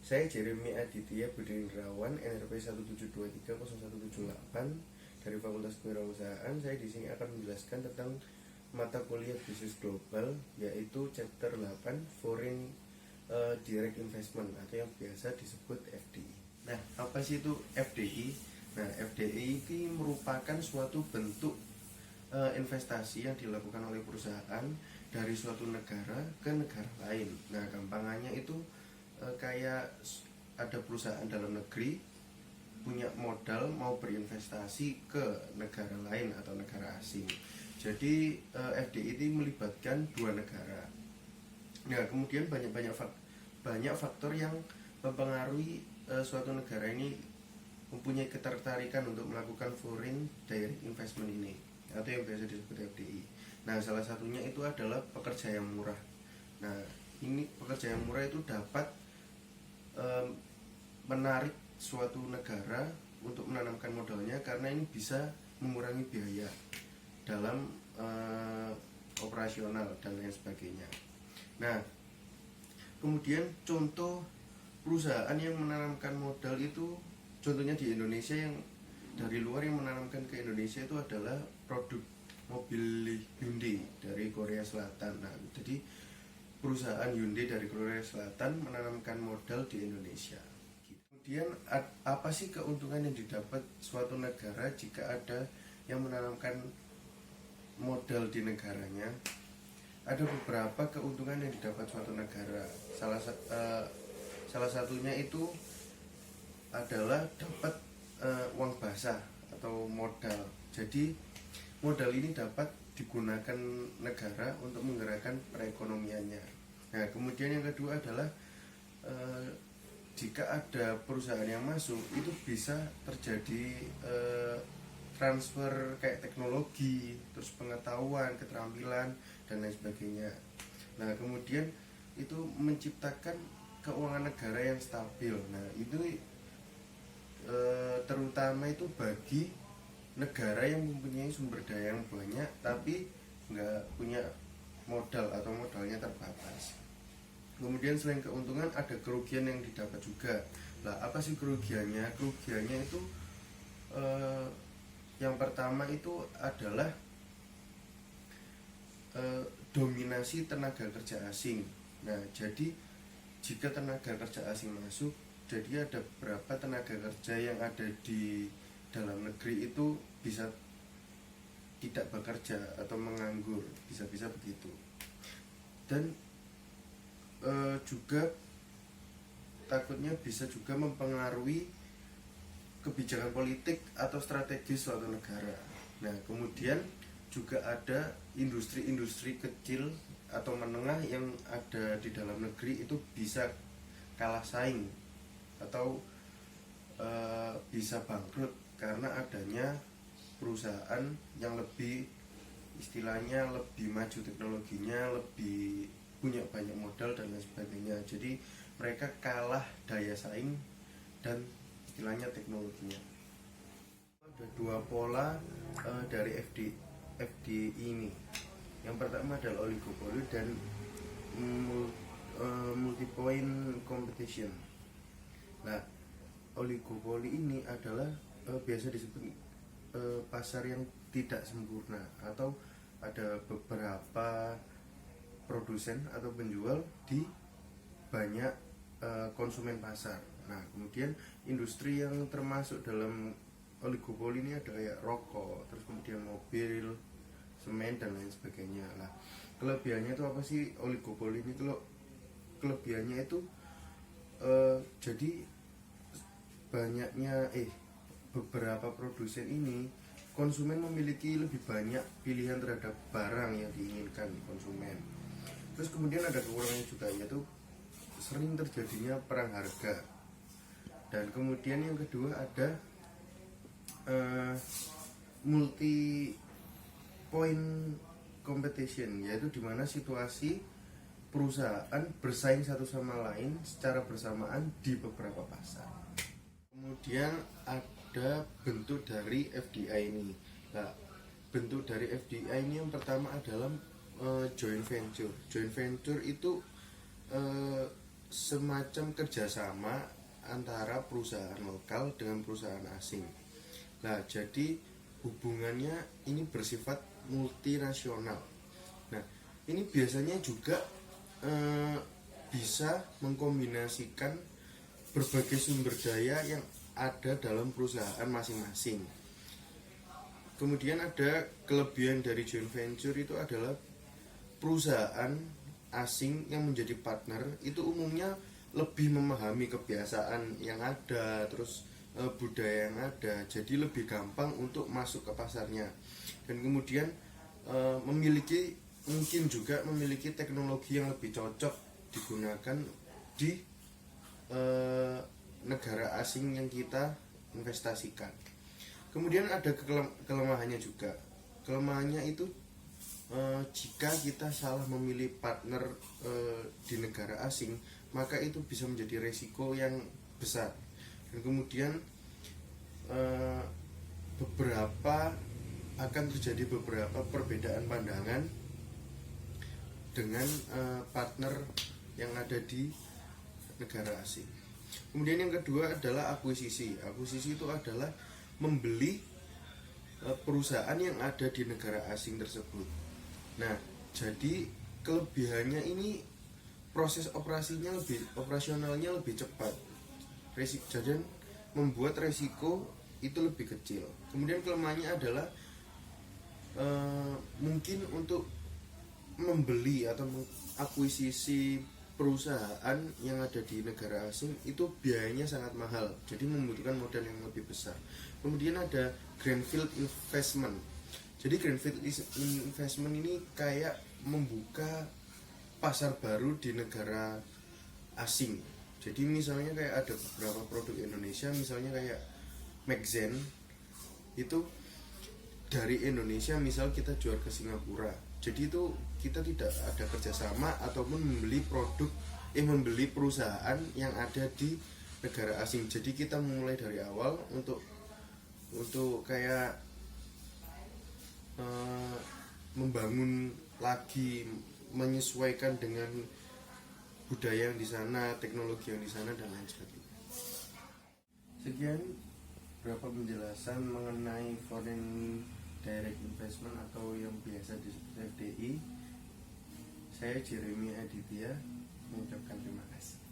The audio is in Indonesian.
Saya Jeremy Aditya Budindrawan, NRP 172300178 dari Fakultas Kewirausahaan. Saya di sini akan menjelaskan tentang mata kuliah bisnis global, yaitu chapter 8 Foreign Direct Investment atau yang biasa disebut FDI. Nah, apa sih itu FDI? Nah, FDI itu merupakan suatu bentuk investasi yang dilakukan oleh perusahaan dari suatu negara ke negara lain. Nah, gampangannya itu kayak ada perusahaan dalam negeri punya modal mau berinvestasi ke negara lain atau negara asing. Jadi FDI ini melibatkan dua negara. Nah, kemudian banyak faktor yang mempengaruhi suatu negara ini mempunyai ketertarikan untuk melakukan foreign direct investment ini atau yang biasa disebut FDI. Nah, salah satunya itu adalah pekerja yang murah. Nah, ini pekerja yang murah itu dapat menarik suatu negara untuk menanamkan modalnya karena ini bisa mengurangi biaya dalam operasional dan lain sebagainya. Nah, kemudian contoh perusahaan yang menanamkan modal itu, contohnya di Indonesia yang dari luar yang menanamkan ke Indonesia itu adalah produk mobil Hyundai dari Korea Selatan. Nah, jadi perusahaan Hyundai dari Korea Selatan menanamkan modal di Indonesia. Kemudian apa sih keuntungan yang didapat suatu negara jika ada yang menanamkan modal di negaranya? Ada beberapa keuntungan yang didapat suatu negara. Salah satunya itu adalah dapat uang basah atau modal. Jadi modal ini dapat digunakan negara untuk menggerakkan perekonomiannya. Nah, kemudian yang kedua adalah jika ada perusahaan yang masuk, itu bisa terjadi transfer kayak teknologi, terus pengetahuan, keterampilan, dan lain sebagainya. Nah, kemudian itu menciptakan keuangan negara yang stabil. Nah, itu terutama itu bagi negara yang mempunyai sumber daya yang banyak tapi nggak punya modal atau modalnya terbatas. Kemudian selain keuntungan ada kerugian yang didapat juga. Lah, apa sih kerugiannya? Kerugiannya itu yang pertama itu adalah dominasi tenaga kerja asing. Nah, jadi jika tenaga kerja asing masuk, jadi ada beberapa tenaga kerja yang ada di dalam negeri itu bisa tidak bekerja atau menganggur, bisa-bisa begitu. Dan juga takutnya bisa juga mempengaruhi kebijakan politik atau strategis suatu negara. Nah, kemudian juga ada industri-industri kecil atau menengah yang ada di dalam negeri itu bisa kalah saing atau bisa bangkrut karena adanya perusahaan yang lebih istilahnya lebih maju teknologinya, lebih punya banyak modal dan lain sebagainya. Jadi mereka kalah daya saing dan istilahnya teknologinya. Ada dua pola dari FDI ini. Yang pertama adalah oligopoli dan multi-point competition. Nah, oligopoli ini adalah biasa disebut pasar yang tidak sempurna atau ada beberapa produsen atau penjual di banyak konsumen pasar. Nah, kemudian industri yang termasuk dalam oligopoli ini ada kayak rokok, terus kemudian mobil, semen dan lain sebagainya. Nah, kelebihannya itu apa sih oligopoli ini? Kalau kelebihannya itu jadi banyaknya beberapa produsen ini, konsumen memiliki lebih banyak pilihan terhadap barang yang diinginkan konsumen. Terus kemudian ada kekurangannya juga, yaitu sering terjadinya perang harga. Dan kemudian yang kedua ada multi point competition, yaitu dimana situasi perusahaan bersaing satu sama lain secara bersamaan di beberapa pasar. Kemudian ada bentuk dari FDI ini. Nah, bentuk dari FDI ini yang pertama adalah joint venture. Joint venture itu semacam kerjasama antara perusahaan lokal dengan perusahaan asing. Nah, jadi hubungannya ini bersifat multinasional. Nah, ini biasanya juga bisa mengkombinasikan berbagai sumber daya yang ada dalam perusahaan masing-masing. Kemudian ada kelebihan dari joint venture itu adalah perusahaan asing yang menjadi partner itu umumnya lebih memahami kebiasaan yang ada, terus budaya yang ada, jadi lebih gampang untuk masuk ke pasarnya. Dan kemudian mungkin juga memiliki teknologi yang lebih cocok digunakan di negara asing yang kita investasikan. Kemudian ada kelemahannya juga. Kelemahannya itu jika kita salah memilih partner di negara asing, maka itu bisa menjadi resiko yang besar. Dan kemudian akan terjadi beberapa perbedaan pandangan dengan partner yang ada di negara asing. Kemudian yang kedua adalah akuisisi. Akuisisi itu adalah membeli perusahaan yang ada di negara asing tersebut. Nah, jadi kelebihannya ini proses operasionalnya lebih cepat. Jadi membuat resiko itu lebih kecil. Kemudian kelemahannya adalah mungkin untuk membeli atau mengakuisisi perusahaan yang ada di negara asing itu biayanya sangat mahal, jadi membutuhkan modal yang lebih besar. Kemudian ada greenfield investment. Jadi greenfield investment ini kayak membuka pasar baru di negara asing. Jadi misalnya kayak ada beberapa produk Indonesia, misalnya kayak Maxzen itu dari Indonesia, misal kita jual ke Singapura. Jadi itu kita tidak ada kerjasama ataupun membeli perusahaan yang ada di negara asing. Jadi kita mulai dari awal untuk kayak membangun lagi, menyesuaikan dengan budaya yang di sana, teknologi yang di sana, dan lain sebagainya. Sekian beberapa penjelasan mengenai foreign direct investment atau yang biasa disebut FDI. Saya Jeremy Aditya mengucapkan terima kasih.